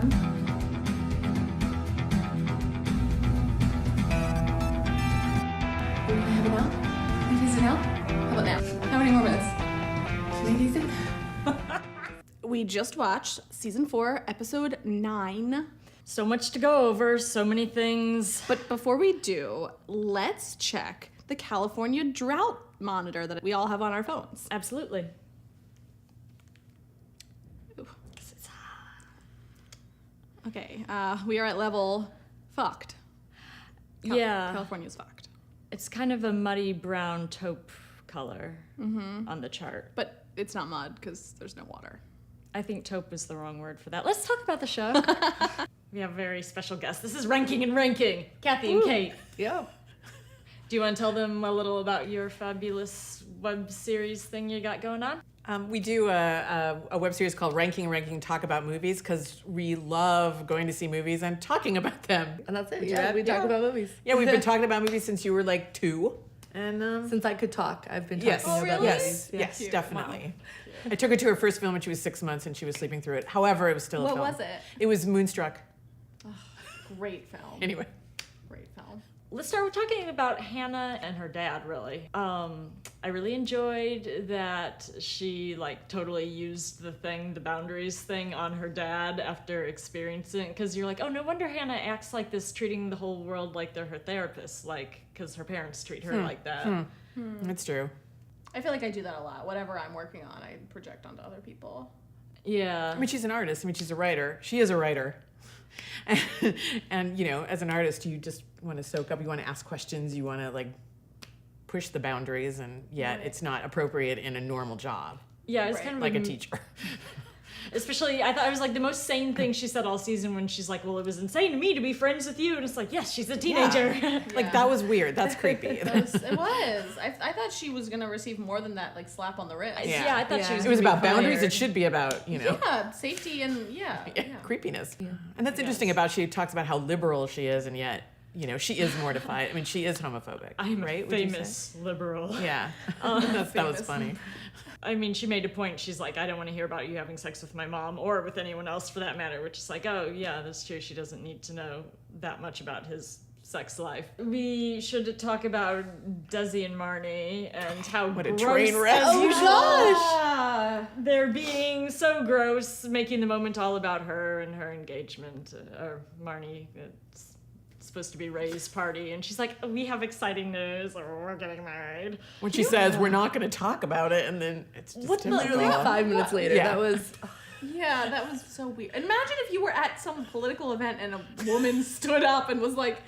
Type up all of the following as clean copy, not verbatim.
man. Do we have it now? Can we use it now? How about now? How many more minutes? Can we use it? We just watched season 4, episode 9. So much to go over, so many things. But before we do, let's check the California drought monitor that we all have on our phones. Absolutely. Ooh. Okay, we are at level fucked. Yeah. California's fucked. It's kind of a muddy brown taupe color on the chart. But it's not mud because there's no water. I think taupe is the wrong word for that. Let's talk about the show. We have a very special guest. This is Reinking and Reinking, Cathy and Kate. Yeah. Do you want to tell them a little about your fabulous web series thing you got going on? We do a web series called Reinking and Reinking Talk About Movies because we love going to see movies and talking about them. And that's it. We talk about movies. Yeah, we've been talking about movies since you were like 2. And Since I could talk, I've been talking yes, about really? movies. yes, Cute. definitely. I took her to her first film when she was 6 months and she was sleeping through it. However, it was still a What film. was it? It was Moonstruck. Great film. Anyway. Great film. Let's start with talking about Hannah and her dad, really. I really enjoyed that she like totally used the boundaries thing on her dad after experiencing it, because you're like, oh, no wonder Hannah acts like this, treating the whole world like they're her therapist, like, because her parents treat her like that. That's true. I feel like I do that a lot. Whatever I'm working on, I project onto other people. Yeah. I mean, she's an artist. I mean, she's a writer. She is a writer. And you know, as an artist, you just want to soak up. You want to ask questions. You want to like push the boundaries, and yet Right. it's not appropriate in a normal job, Yeah, it's Right. kind of like a teacher. Especially, I thought it was like the most sane thing she said all season when she's like, well, it was insane to me to be friends with you. And it's like, yes, she's a teenager. Like Yeah. that was weird. That's creepy. It was. I thought she was gonna receive more than that, like slap on the wrist. Yeah, I thought she was It was gonna be about boundaries. fired. It should be about, you know, Yeah, safety and yeah. creepiness. And that's interesting about, she talks about how liberal she is, and yet, you know, she is mortified. I mean, she is homophobic. I'm right? a Would you say? famous liberal. Yeah. That was Famous. funny. I mean, she made a point. She's like, I don't want to hear about you having sex with my mom or with anyone else for that matter, which is like, oh, yeah, that's true. She doesn't need to know that much about his sex life. We should talk about Desi and Marnie and how What a gross, train wreck. as Oh, usual. Ah, They're being so gross, making the moment all about her and her engagement. Or Marnie, it's supposed to be Ray's party, and she's like, we have exciting news, or we're getting married. When she says we're not going to talk about it, and then it's just What the- Literally 5 minutes later. Yeah. That was... yeah, that was so weird. Imagine if you were at some political event and a woman stood up and was like,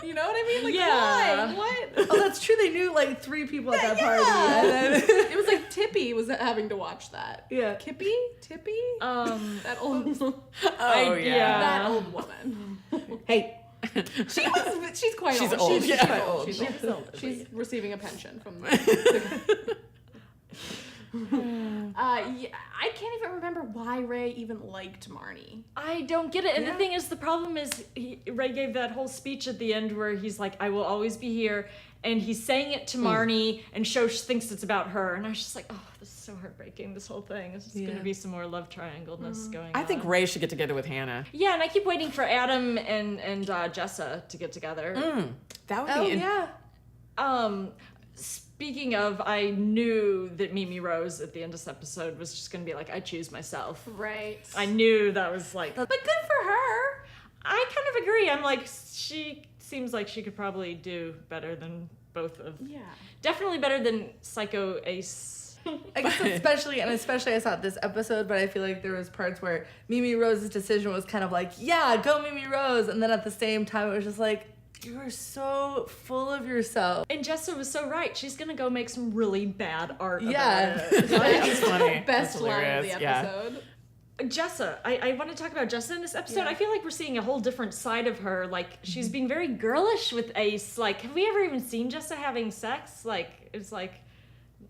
you know what I mean? Like, Yeah. why? What? Oh, that's true. They knew like 3 people at that party. Yeah. And then... It was like Tippy was having to watch that. Yeah. Tippy? That old Oh, yeah. that old woman. Hey. She's quite She's old. old, She's yeah. quite old. She's old. She's receiving a pension from the yeah, I can't even remember why Ray even liked Marnie. I don't get it. And the thing is, the problem is, Ray gave that whole speech at the end where he's like, I will always be here. And he's saying it to Marnie, and Shosh thinks it's about her. And I was just like, oh, this is so heartbreaking, this whole thing. It's just going to be some more love triangle-ness going on. I think Ray should get together with Hannah. Yeah, and I keep waiting for Adam and Jessa to get together. That would Oh, be yeah. Speaking of, I knew that Mimi Rose at the end of this episode was just going to be like, I choose myself. Right. I knew that was like... But good for her. I kind of agree. I'm like, she seems like she could probably do better than both of... Yeah. Definitely better than Psycho Ace. I guess especially I saw this episode, but I feel like there was parts where Mimi Rose's decision was kind of like, yeah, go Mimi Rose. And then at the same time, it was just like, you are so full of yourself. And Jessa was so right. She's going to go make some really bad art Yeah. about it. That's funny. Best That's line of the hilarious. Yeah. episode. Jessa, I want to talk about Jessa in this episode. Yeah. I feel like we're seeing a whole different side of her. Like, she's being very girlish with Ace. Like, have we ever even seen Jessa having sex? Like, it's like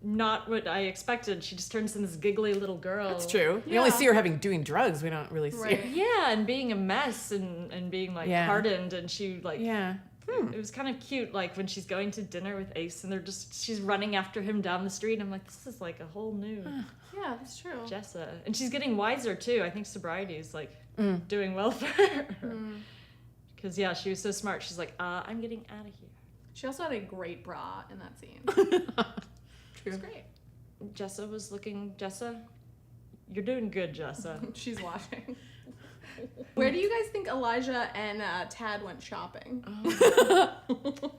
not what I expected. She just turns into this giggly little girl. That's true. We only see her doing drugs. We don't really see Right. her. Yeah, and being a mess and being like Yeah. hardened, and she like Yeah. it was kind of cute, like when she's going to dinner with Ace and she's running after him down the street. I'm like, this is like a whole new Yeah, that's true. Jessa. And she's getting wiser too. I think sobriety is like doing well for her. Because, yeah, she was so smart. She's like, I'm getting out of here. She also had a great bra in that scene. True. It's great. Jessa, you're doing good, Jessa. She's watching. Where do you guys think Elijah and Tad went shopping?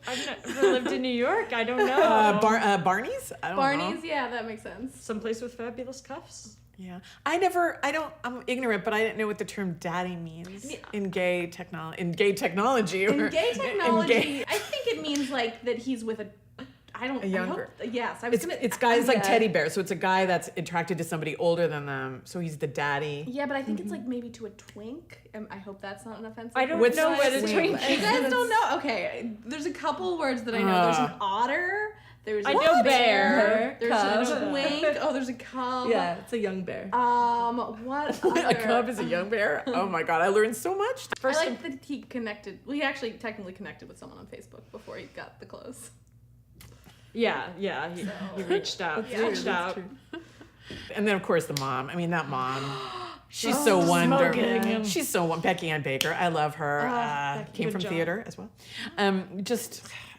I've never lived in New York. I don't know. Barney's? I don't know. Barney's? Yeah, that makes sense. Someplace with fabulous cuffs. Yeah. I'm ignorant, but I didn't know what the term daddy means in gay technology. In gay technology, gay- I think it means like that he's with a younger. It's guys like teddy bears, so it's a guy that's attracted to somebody older than them, so he's the daddy. Yeah, but I think it's like maybe to a twink. I hope that's not an offensive. I don't What's know what a twink? twink You is. guys don't know? Okay, there's a couple words that I know. There's an otter. There's I a know bear. There's cub. a twink. Oh, there's a cub. Yeah, it's a young bear. What other? A cub is a young bear? Oh my god, I learned so much. I like that he connected. Well, he actually technically connected with someone on Facebook before he got the clothes. Yeah, he reached out. And then of course the mom. I mean that mom. She's so wonderful. smoking. She's so Becky Ann Baker. I love her. Came good from job. theater as well.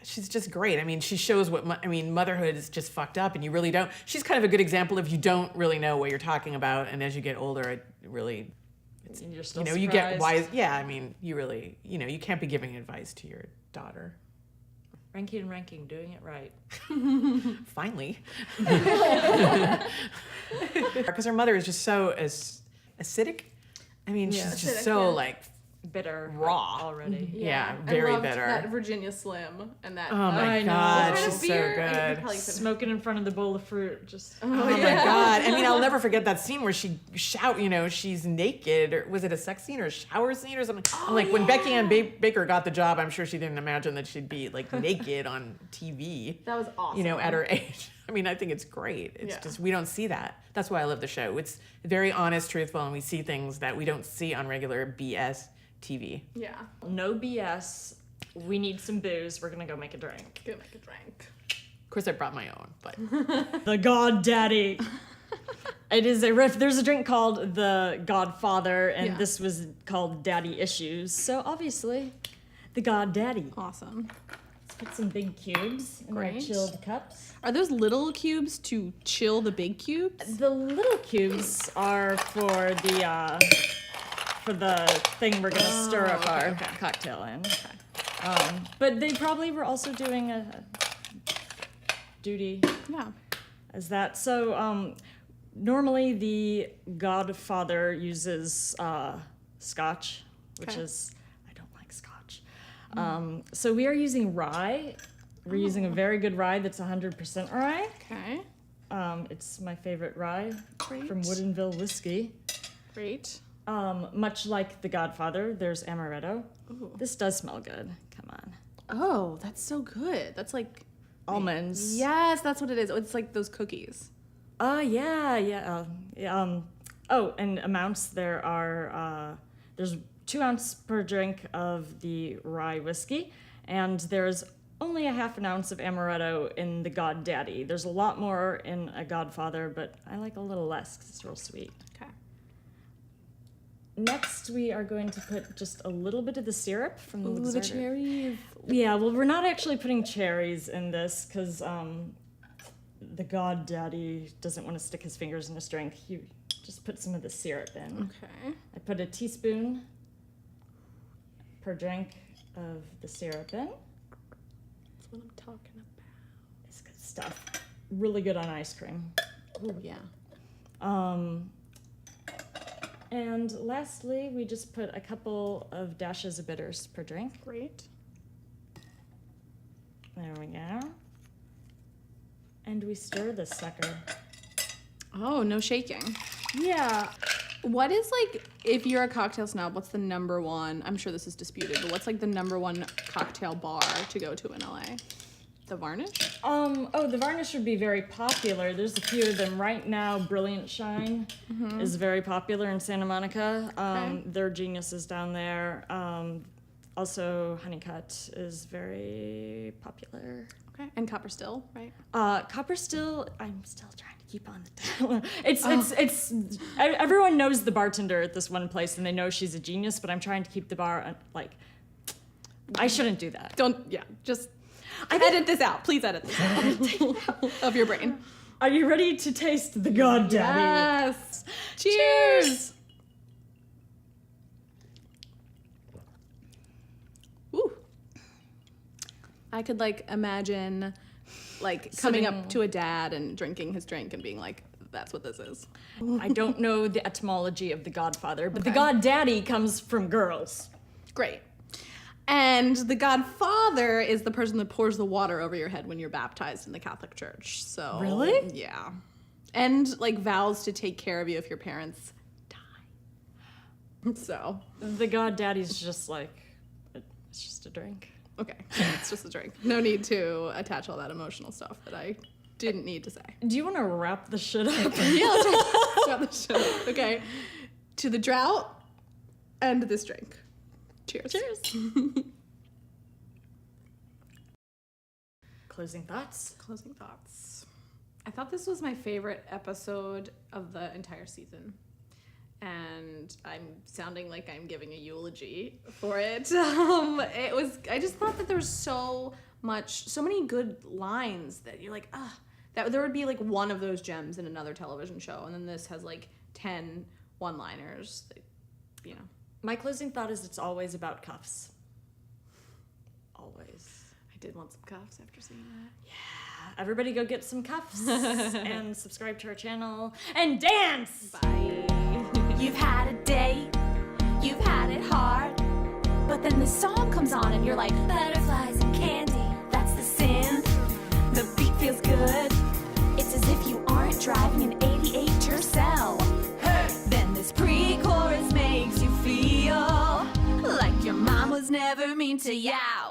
She's just great. I mean, she shows motherhood is just fucked up, and you really don't. She's kind of a good example if you don't really know what you're talking about, and as you get older, it really, And you're still you get surprised. wise. Yeah, I mean, you really, you can't be giving advice to your daughter. Reinking and Reinking, doing it right. Finally, because her mother is just so acidic. I mean, she's just acidic, so yeah. like. Bitter Raw. already. Yeah, I very loved bitter. That Virginia Slim and that. Oh my I know. god, what kind she's of so beer? I could good. probably put- Smoking in front of the bowl of fruit, just. Oh my god. I mean, I'll never forget that scene where she she's naked, or was it a sex scene or a shower scene or something? I'm like, when Becky Ann Baker got the job, I'm sure she didn't imagine that she'd be like naked on TV. That was awesome. At her age. I mean, I think it's great. It's Yeah. just, we don't see that. That's why I love the show. It's very honest, truthful, and we see things that we don't see on regular BS TV. Yeah. No BS. We need some booze. We're gonna go make a drink. Gonna make a drink. Of course, I brought my own, but The GodDaddy. It is a riff. There's a drink called the Godfather, and Yeah. this was called Daddy Issues. So obviously, the GodDaddy. Awesome. Let's put some big cubes in our Great. chilled cups. Are those little cubes to chill the big cubes? The little cubes are for the thing we're gonna stir up our cocktail in. But they probably were also doing a duty Yeah. as that. So normally the Godfather uses Scotch, which Okay. is, I don't like Scotch. So we are using rye. We're using a very good rye that's 100% rye. Okay. It's my favorite rye Great. from Woodinville Whiskey. Great. Much like the Godfather, there's amaretto. Ooh. This does smell good. Come on. Oh, that's so good. That's like Almonds. yes, that's what it is. It's like those cookies. Yeah. Oh, and amounts, there are, there's 2 ounces per drink of the rye whiskey, and there's only a half an ounce of amaretto in the GodDaddy. There's a lot more in a Godfather, but I like a little less because it's real sweet. Okay. Next, we are going to put just a little bit of the syrup from the Ooh, Luxardo. the cherries. Yeah, well, we're not actually putting cherries in this because the GodDaddy doesn't want to stick his fingers in his drink. He just put some of the syrup in. Okay. I put a teaspoon per drink of the syrup in. That's what I'm talking about. It's good stuff. Really good on ice cream. Oh yeah. And lastly, we just put a couple of dashes of bitters per drink. Great. There we go. And we stir this sucker. Oh, no shaking. Yeah. What is like, if you're a cocktail snob, what's the number one, I'm sure this is disputed, but what's like the number one cocktail bar to go to in LA? The Varnish? The Varnish would be very popular. There's a few of them right now. Brilliant Shine is very popular in Santa Monica. Okay. Their geniuses down there. Also, Honeycut is very popular. Okay. And Copper Still, right? Copper Still, I'm still trying to keep on the it's everyone knows the bartender at this one place and they know she's a genius, but I'm trying to keep the bar like I shouldn't do that. Just edit this out. Please edit this out of your brain. Are you ready to taste the GodDaddy? Yes. Cheers. Ooh. I could like imagine like coming up to a dad and drinking his drink and being like, that's what this is. I don't know the etymology of the Godfather, but the GodDaddy comes from girls. Great. And the Godfather is the person that pours the water over your head when you're baptized in the Catholic Church. So Really? Yeah. And like vows to take care of you if your parents die. So The GodDaddy's just like, it's just a drink. okay, it's just a drink. No need to attach all that emotional stuff that I didn't need to say. Do you want to wrap the shit up? Yeah, let's wrap the show up. Okay. To the drought and this drink. Cheers. Cheers. Closing thoughts? Closing thoughts. I thought this was my favorite episode of the entire season. And I'm sounding like I'm giving a eulogy for it. I just thought that there's so many good lines that you're like, that there would be like one of those gems in another television show. And then this has like 10 one-liners that, you know. My closing thought is it's always about cuffs. Always. I did want some cuffs after seeing that. Yeah. Everybody go get some cuffs and subscribe to our channel and dance! Bye. You've had a day, you've had it hard, but then the song comes on and you're like, butterflies and candy, that's the sin. The beat feels good, it's as if you aren't driving an 88 Tercel. Then this pre-chorus makes you feel like your mom was never mean to yow.